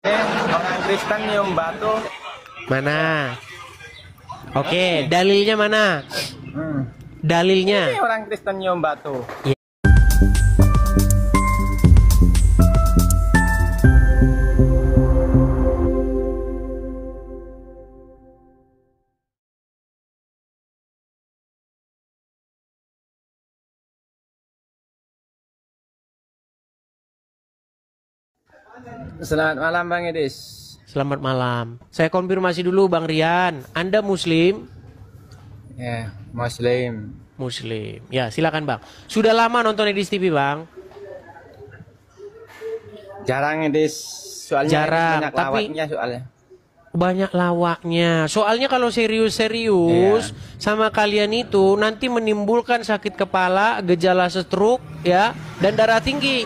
Orang Kristen nyium batu. Mana? Oke, dalilnya mana? Dalilnya. Ini orang Kristen nyium batu. Selamat malam Bang Edis. Selamat malam. Saya konfirmasi dulu Bang Rian. Anda Muslim? Ya, Muslim. Muslim. Ya, silakan Bang. Sudah lama nonton Edis TV Bang? Jarang Edis. Soalnya jarang, banyak tapi lawaknya soalnya. Banyak lawaknya. Soalnya kalau serius-serius sama kalian itu nanti menimbulkan sakit kepala, gejala stroke ya, dan darah tinggi.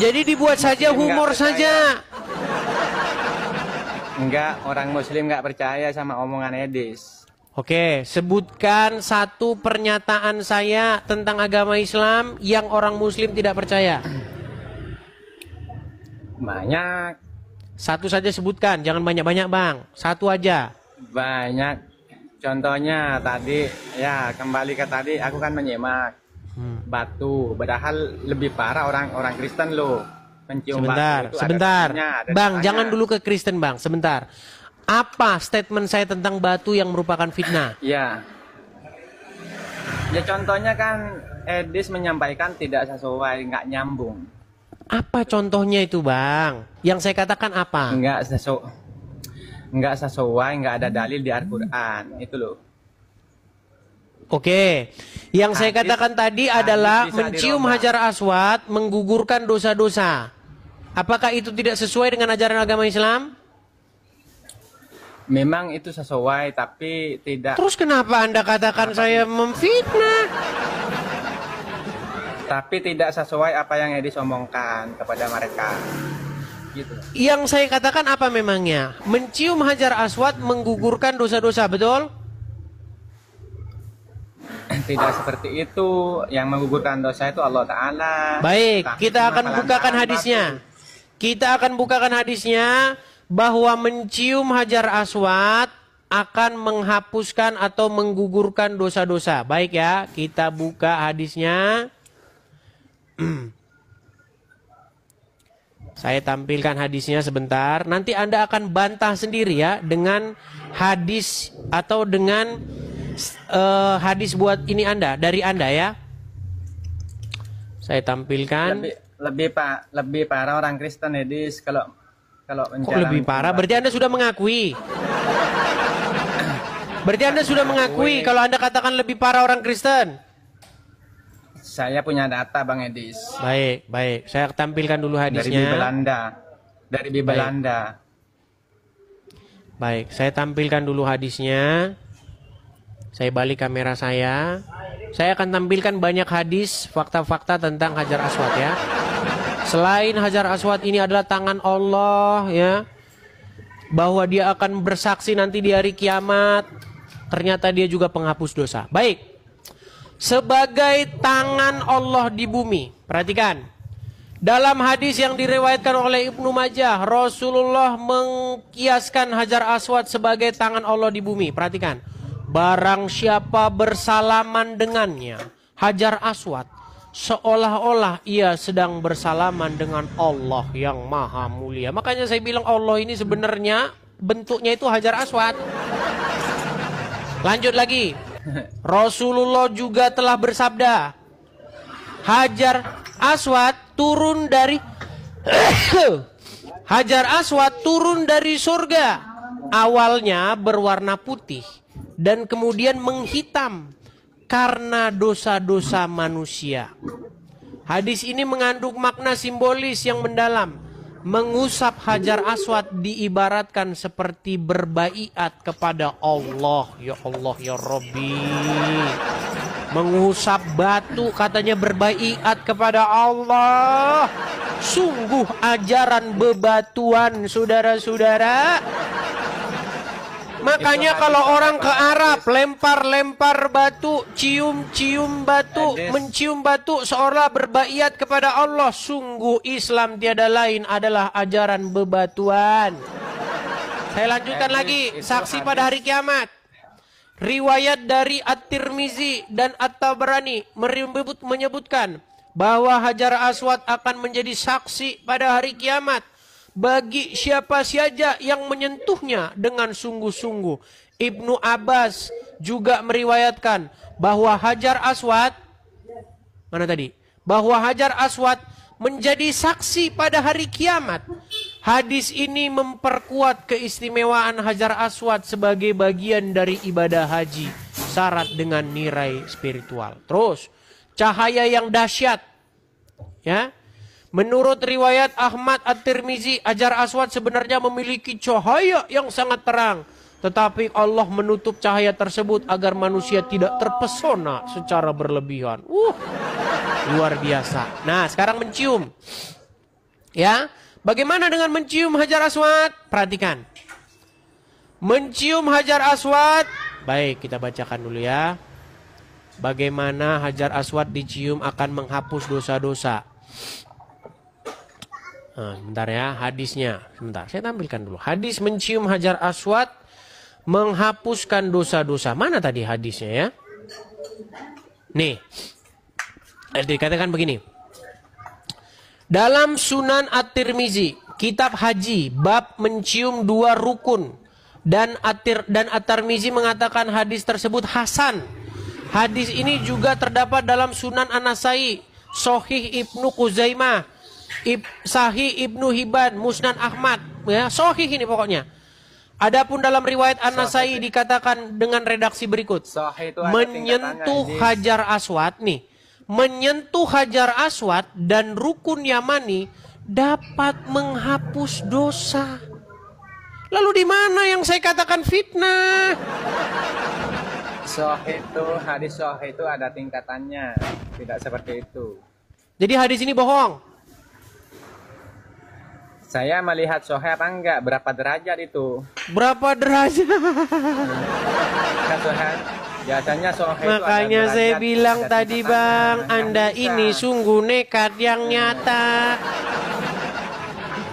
Jadi dibuat saja humor saja. Enggak, orang Muslim enggak percaya sama omongan Edis. Oke, sebutkan satu pernyataan saya tentang agama Islam yang orang Muslim tidak percaya. Banyak. Satu saja sebutkan, jangan banyak-banyak Bang. Satu aja. Banyak. Contohnya tadi, ya kembali ke tadi, aku kan menyimak batu. Padahal lebih parah orang Kristen loh. Mencium Sebentar, batu itu sebentar. ada Bang, caranya. jangan dulu ke Kristen Bang, sebentar. Apa statement saya tentang batu yang merupakan fitnah? Ya. Ya contohnya kan Edis menyampaikan tidak sesuai, nggak nyambung. Apa contohnya itu Bang? Yang saya katakan apa? Nggak sesuai, nggak ada dalil di Al-Quran. Itu loh. Oke, yang saya katakan tadi adalah mencium Hajar Aswad menggugurkan dosa-dosa. Apakah itu tidak sesuai dengan ajaran agama Islam? Memang itu sesuai, tapi tidak. Terus kenapa Anda katakan saya memfitnah? Tapi tidak sesuai apa yang Edis omongkan kepada mereka. Gitu. Yang saya katakan apa memangnya? Mencium Hajar Aswad menggugurkan dosa-dosa, betul? Tidak seperti itu. Yang menggugurkan dosa itu Allah Ta'ala. Baik, kita akan bukakan hadisnya. Kita akan bukakan hadisnya bahwa mencium Hajar Aswad akan menghapuskan atau menggugurkan dosa-dosa. Baik ya, kita buka hadisnya. Saya tampilkan hadisnya sebentar. Nanti Anda akan bantah sendiri ya dengan hadis atau dengan hadis buat ini Anda, dari Anda ya. Saya tampilkan. Lebih parah orang Kristen Edis kalau Kok lebih parah? Berarti Anda sudah mengakui. Berarti Anda sudah mengakui kalau Anda katakan lebih parah orang Kristen. Saya punya data Bang Edis. Baik, baik. Saya tampilkan dulu hadisnya. Dari Belanda. Baik, saya tampilkan dulu hadisnya. Saya balik kamera saya. Saya akan tampilkan banyak hadis, fakta-fakta tentang Hajar Aswad ya. Selain Hajar Aswad ini adalah tangan Allah ya. Bahwa dia akan bersaksi nanti di hari kiamat. Ternyata dia juga penghapus dosa. Baik. Sebagai tangan Allah di bumi. Perhatikan. Dalam hadis yang diriwayatkan oleh Ibnu Majah, Rasulullah mengkiaskan Hajar Aswad sebagai tangan Allah di bumi. Perhatikan. Barang siapa bersalaman dengannya, Hajar Aswad, seolah-olah ia sedang bersalaman dengan Allah yang maha mulia. Makanya saya bilang Allah ini sebenarnya bentuknya itu Hajar Aswad. Lanjut lagi. Rasulullah juga telah bersabda, Hajar Aswad turun dari Hajar Aswad turun dari surga. Awalnya berwarna putih dan kemudian menghitam karena dosa-dosa manusia. Hadis ini mengandung makna simbolis yang mendalam. Mengusap Hajar Aswad diibaratkan seperti berbaiat kepada Allah. Ya Allah ya Rabbi. Mengusap batu katanya berbaiat kepada Allah. Sungguh ajaran bebatuan saudara-saudara. Makanya Itu kalau hadis orang ke apa? Arab lempar-lempar batu, cium-cium batu, Hadis. mencium batu seolah berbaiat kepada Allah. Sungguh Islam tiada lain adalah ajaran bebatuan. Saya lanjutkan Hadis, lagi, itu saksi hadis. pada hari kiamat. Riwayat dari At-Tirmizi dan At-Tabrani menyebutkan bahwa Hajar Aswad akan menjadi saksi pada hari kiamat bagi siapa saja yang menyentuhnya dengan sungguh-sungguh. Ibnu Abbas juga meriwayatkan bahwa Hajar Aswad, mana tadi? Bahwa Hajar Aswad menjadi saksi pada hari kiamat. Hadis ini memperkuat keistimewaan Hajar Aswad sebagai bagian dari ibadah haji, syarat dengan nilai spiritual. Terus, cahaya yang dahsyat. Ya. Menurut riwayat Ahmad At-Tirmizi, Hajar Aswad sebenarnya memiliki cahaya yang sangat terang. Tetapi Allah menutup cahaya tersebut agar manusia tidak terpesona secara berlebihan. Luar biasa. Nah, sekarang mencium. Ya. Bagaimana dengan mencium Hajar Aswad? Perhatikan. Mencium Hajar Aswad. Baik, kita bacakan dulu ya. Bagaimana Hajar Aswad dicium akan menghapus dosa-dosa. Nah, bentar ya, hadisnya. Sebentar, saya tampilkan dulu. Hadis mencium Hajar Aswad menghapuskan dosa-dosa. Mana tadi hadisnya ya? Nih. Dikatakan begini. Dalam Sunan At-Tirmizi, kitab haji, bab mencium 2 rukun. Dan At-Tirmizi mengatakan hadis tersebut hasan. Hadis ini juga terdapat dalam Sunan An-Nasai, Sahih Ibnu Khuzaimah, Sahih Ibnu Hibban, Musnad Ahmad. Ya, sahih ini pokoknya. Adapun dalam riwayat An-Nasai dikatakan dengan redaksi berikut. Sahih itu ada Menyentuh tingkatannya, Hajar Aswad nih. Menyentuh Hajar Aswad dan rukun Yamani dapat menghapus dosa. Lalu di mana yang saya katakan fitnah? Sahih itu, hadis sahih itu ada tingkatannya, tidak seperti itu. Jadi hadis ini bohong. Saya melihat sahih apa enggak, berapa derajat itu? Berapa derajat? Kan sahih, biasanya sahih itu ada Makanya saya derajat, bilang ada tadi tingkatannya. Bang, Nggak Anda bisa. ini sungguh nekat yang nyata.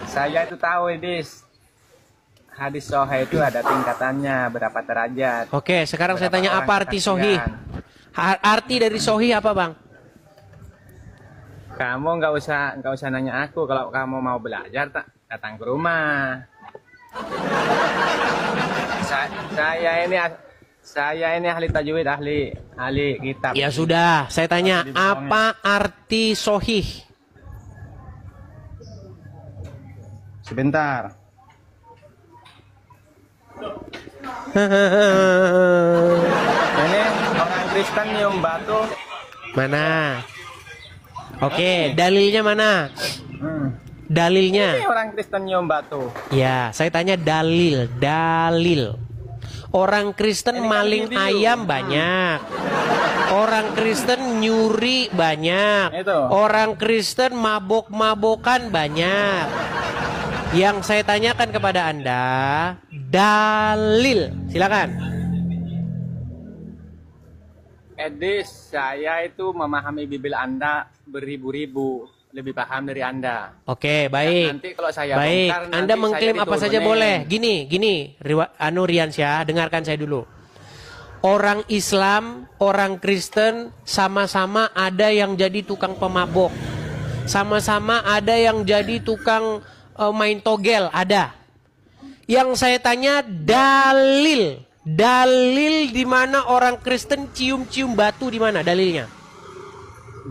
Saya itu tahu, Idis. Hadis sahih itu ada tingkatannya, berapa derajat. Oke, sekarang saya Berapa tanya orang apa arti sohih? kesaksian. Arti dari sohih apa Bang? Kamu nggak usah nanya aku. Kalau kamu mau belajar, datang ke rumah. Saya ini ahli tajwid, ahli kitab. Ya sudah, saya tanya apa arti sohih? Sebentar. Ini orang Kristen nyium batu. Mana? Oke, dalilnya mana? Hmm. Dalilnya? Ini orang Kristen nyium batu. Ya, saya tanya dalil. Orang Kristen Ini kan maling video. ayam banyak. Orang Kristen nyuri banyak. Itu. Orang Kristen mabok-mabokan banyak. Yang saya tanyakan kepada Anda, dalil. Silakan. Edis, saya itu memahami Bibil Anda beribu-ribu, lebih paham dari Anda. Oke, baik. Nanti kalau saya Baik, bongkar, Anda nanti mengklaim saya apa saja diturunin. boleh. Gini, Riansyah, dengarkan saya dulu. Orang Islam, orang Kristen, sama-sama ada yang jadi tukang pemabok. Sama-sama ada yang jadi tukang main togel, ada. Yang saya tanya dalil. Dalil di mana orang Kristen cium-cium batu di mana dalilnya?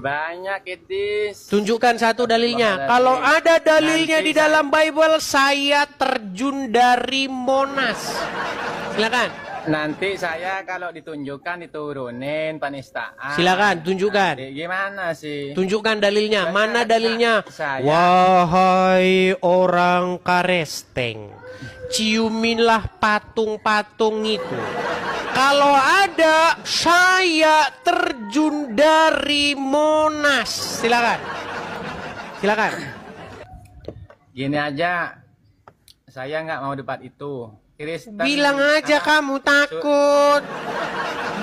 Banyak, Edis. Tunjukkan satu dalilnya. Kalau ada dalilnya di dalam Bible, saya terjun dari Monas. Silakan. Nanti saya kalau ditunjukkan diturunin penistaan. Silakan tunjukkan. Gimana sih? Tunjukkan dalilnya. Mana dalilnya? Saya- Wahai orang Karesteng, ciuminlah patung-patung itu. Kalau ada, saya terjun dari Monas. Silakan. Silakan. Gini aja, saya nggak mau debat itu. Kristen. Bilang aja kamu takut.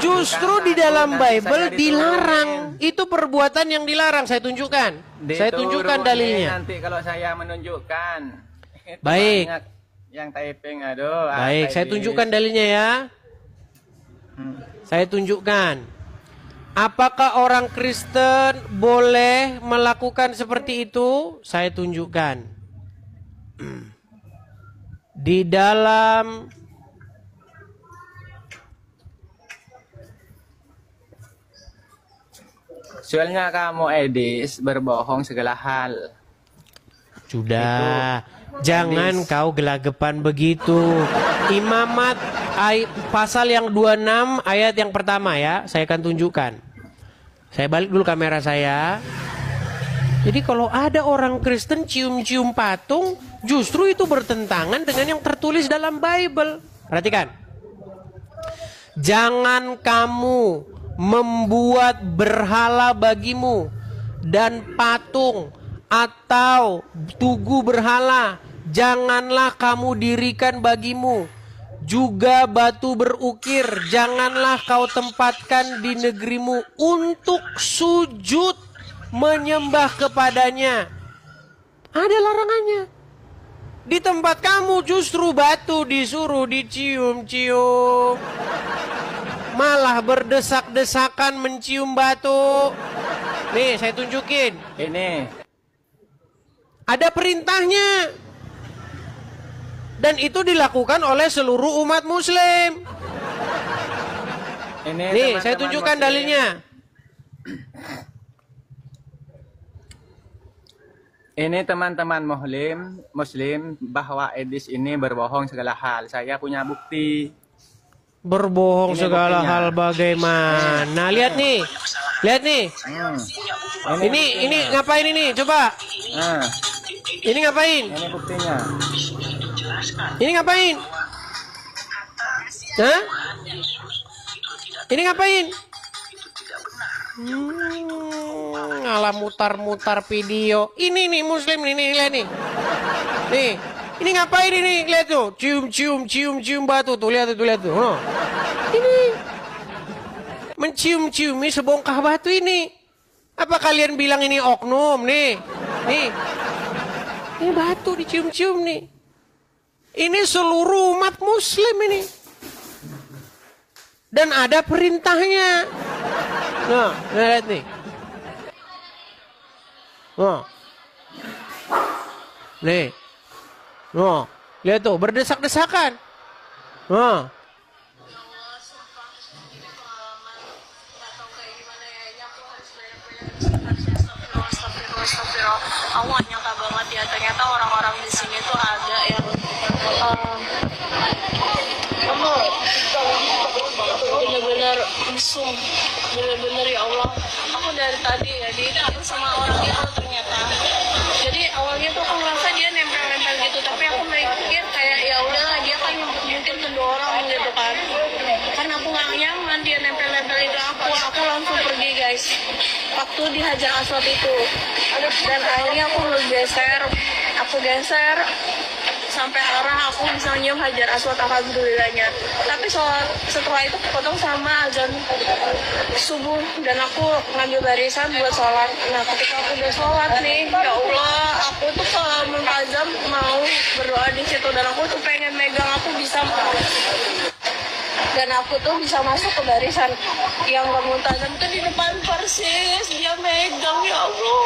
Justru di dalam Bible dilarang. Itu perbuatan yang dilarang. Saya tunjukkan. Saya tunjukkan dalilnya. Nanti kalau saya menunjukkan. Baik. Yang typing, aduh. Baik, saya tunjukkan dalilnya ya. Saya tunjukkan. Apakah orang Kristen boleh melakukan seperti itu? Saya tunjukkan. Di dalam soalnya kamu Edis berbohong segala hal. Sudah. Jangan kau gelagapan begitu. Imamat pasal yang 26 ayat yang pertama ya. Saya akan tunjukkan. Saya balik dulu kamera saya. Jadi kalau ada orang Kristen cium-cium patung, justru itu bertentangan dengan yang tertulis dalam Bible. Perhatikan. Jangan kamu membuat berhala bagimu dan patung atau tugu berhala janganlah kamu dirikan bagimu, juga batu berukir janganlah kau tempatkan di negerimu untuk sujud menyembah kepadanya. Ada larangannya. Di tempat kamu justru batu disuruh dicium-cium, malah berdesak-desakan mencium batu. Nih saya tunjukin. Ini Ada perintahnya. Dan itu dilakukan oleh seluruh umat muslim. Nih, saya tunjukkan dalilnya. Ini teman-teman muslim bahwa Edis ini berbohong segala hal. Saya punya bukti. Berbohong Ini segala buktinya. hal bagaimana? Lihat nih. Lihat nih. Ini ngapain ini? Coba. Nah, Ini ngapain? ini buktinya. Ini ngapain? Hah? Ini ngapain? Ngalah mutar-mutar video. Ini nih muslim nih, lihat nih. Nih, ini ngapain ini? Lihat tuh, cium-cium batu tuh, lihat tuh. Oh. Ini mencium-ciumi sebongkah batu ini. Apa kalian bilang ini oknum nih? Nih. Ini batu dicium-cium nih. Ini seluruh umat muslim ini. Dan ada perintahnya. Nah, lihat nih. Nah. Nih. Nah, lihat tuh, berdesak-desakan. Nah. Aku gak nyangka banget ya, ternyata orang-orang di sini tuh ada yang bener-bener mesum, bener-bener ya Allah. Aku dari tadi ya diingetin sama orang itu ternyata. Jadi awalnya tuh aku ngerasa dia nempel-nempel gitu, tapi aku mikir kayak ya udahlah, dia kan mungkin kedua orang gitu kan. Kan aku gak nyaman dia nempel-nempelin ke aku langsung pergi guys. Waktu di Hajar Aswad itu, dan akhirnya aku geser sampai arah aku bisa nyium Hajar Aswad, alhamdulillahnya. Tapi setelah itu potong sama azan subuh dan aku ngambil barisan buat sholat. Nah ketika aku udah sholat nih, ya Allah, aku tuh kalau muntazam mau berdoa di situ dan aku tuh pengen megang, dan aku tuh bisa masuk ke barisan yang gak muntazam tuh di depan persis dia megang, ya Allah.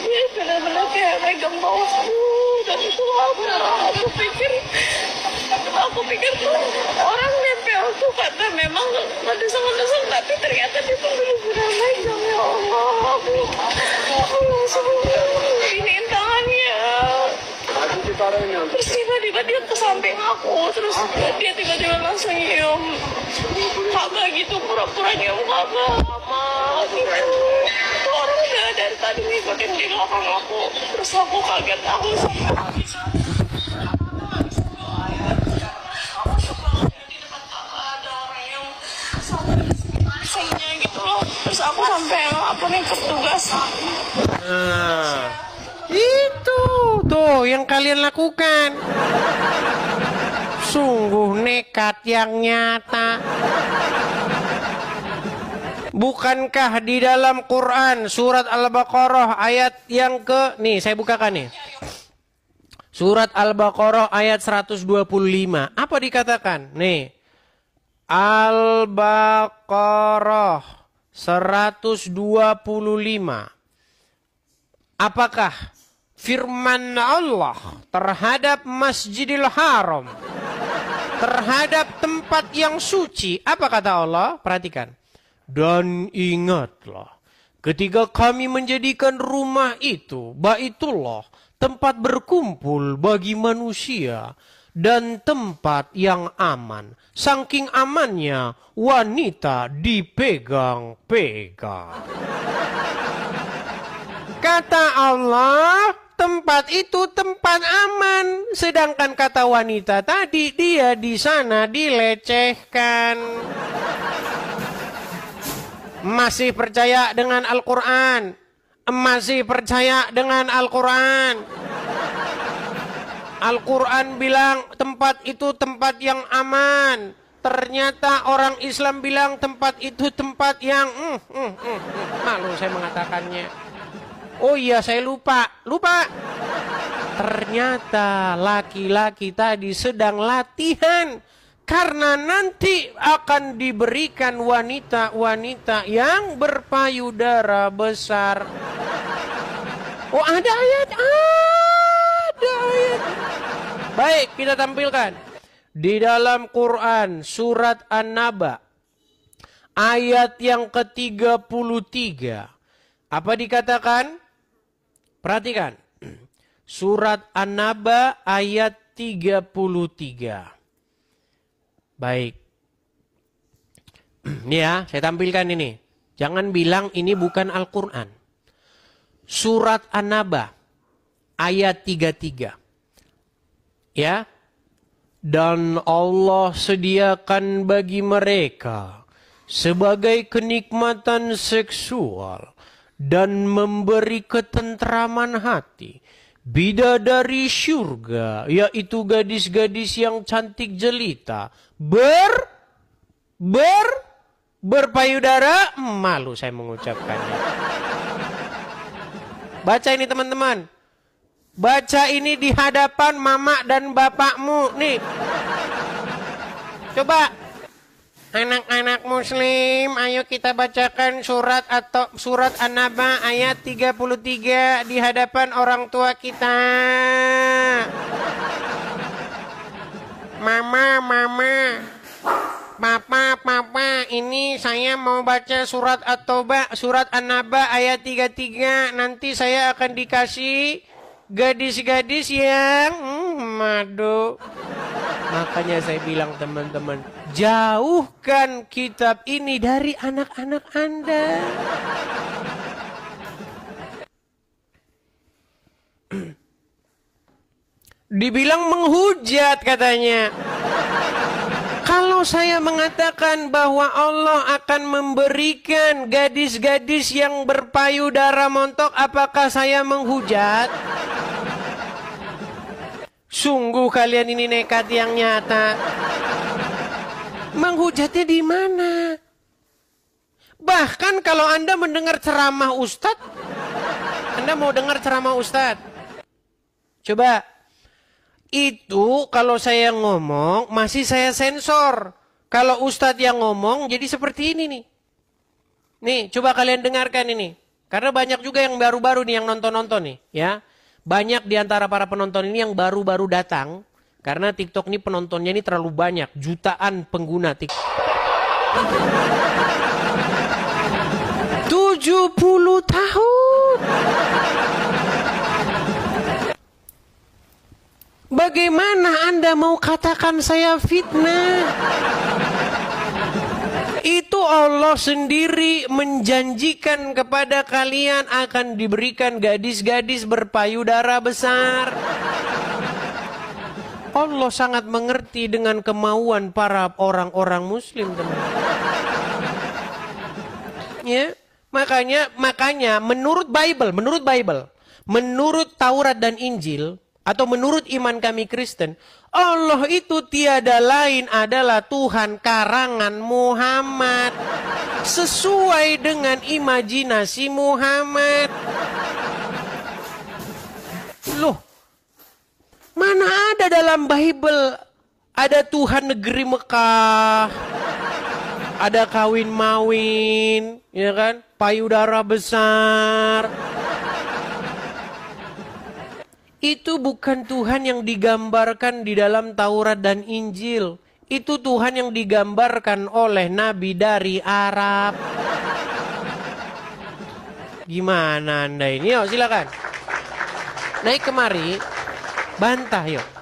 Dia benar-benar kayak megang bawahku, dan itu aku pikir tuh orang nempel tuh karena memang ngedesak-ngedesak, tapi ternyata dia tuh benar-benar megang, ya Allah. Aku langsung iniin tangannya. Terus tiba-tiba dia ke samping aku, terus dia tiba-tiba langsung nyium Ka'bah gitu, pura-pura nyium Ka'bah lama gitu. Itu orang udah dari tadi ngikutin di belakang aku, terus aku kaget, aku sampai bisa di depan Ka'bah ada orang yang sampai gitu loh. Terus aku sampai laporin ke petugas. Nah, itu yang kalian lakukan. Sungguh nekat yang nyata. Bukankah di dalam Quran surat Al-Baqarah ayat yang nih saya bukakan nih. Surat Al-Baqarah ayat 125. Apa dikatakan? Nih. Al-Baqarah 125. Apakah firman Allah terhadap Masjidil Haram, terhadap tempat yang suci? Apa kata Allah? Perhatikan. Dan ingatlah ketika kami menjadikan rumah itu, Baitullah, tempat berkumpul bagi manusia dan tempat yang aman. Saking amannya wanita dipegang-pegang. Kata Allah, tempat itu tempat aman. Sedangkan kata wanita tadi, dia di sana dilecehkan. Masih percaya dengan Al-Quran? Masih percaya dengan Al-Quran? Al-Quran bilang tempat itu tempat yang aman. Ternyata orang Islam bilang tempat itu tempat yang malu saya mengatakannya. Oh iya, saya lupa. Ternyata laki-laki tadi sedang latihan. Karena nanti akan diberikan wanita-wanita yang berpayudara besar. Oh, ada ayat. Ada ayat. Baik, kita tampilkan. Di dalam Quran surat An-Naba ayat yang ke-33. Apa dikatakan? Perhatikan. Surat An-Naba ayat 33. Baik. Ini ya, saya tampilkan ini. Jangan bilang ini bukan Al-Quran. Surat An-Naba ayat 33. Ya. Dan Allah sediakan bagi mereka sebagai kenikmatan seksual dan memberi ketentraman hati bidadari syurga, yaitu gadis-gadis yang cantik jelita, berpayudara. Malu saya mengucapkannya. Baca ini teman-teman. Baca ini di hadapan mama dan bapakmu. Nih. Coba. Anak-anak muslim, ayo kita bacakan surat An-Naba ayat 33 di hadapan orang tua kita. Mama, Papa, ini saya mau baca surat At-Taubah, surat An-Naba ayat 33. Nanti saya akan dikasih gadis-gadis yang madu. Makanya saya bilang teman-teman, jauhkan kitab ini dari anak-anak Anda. Dibilang menghujat katanya. Kalau saya mengatakan bahwa Allah akan memberikan gadis-gadis yang berpayudara montok, apakah saya menghujat? Sungguh kalian ini nekat yang nyata. Menghujatnya di mana? Bahkan kalau Anda mendengar ceramah Ustadz, Anda mau dengar ceramah Ustadz? Coba. Itu kalau saya ngomong masih saya sensor. Kalau Ustadz yang ngomong jadi seperti ini nih. Nih, coba kalian dengarkan ini. Karena banyak juga yang baru-baru nih yang nonton-nonton nih, ya. Banyak di antara para penonton ini yang baru-baru datang. Karena TikTok ini penontonnya ini terlalu banyak. Jutaan pengguna TikTok. 70 tahun. Bagaimana Anda mau katakan saya fitnah? Itu Allah sendiri menjanjikan kepada kalian akan diberikan gadis-gadis berpayudara besar. Allah sangat mengerti dengan kemauan para orang-orang muslim, teman. Ya, makanya menurut Bible, menurut Taurat dan Injil, atau menurut iman kami Kristen, Allah itu tiada lain adalah Tuhan karangan Muhammad. Sesuai dengan imajinasi Muhammad. Loh, mana ada dalam Bible ada Tuhan negeri Mekah, ada kawin-mawin, ya kan, payudara besar. Itu bukan Tuhan yang digambarkan di dalam Taurat dan Injil. Itu Tuhan yang digambarkan oleh Nabi dari Arab. Gimana Anda ini? Yuk silakan. Naik kemari, bantah yuk.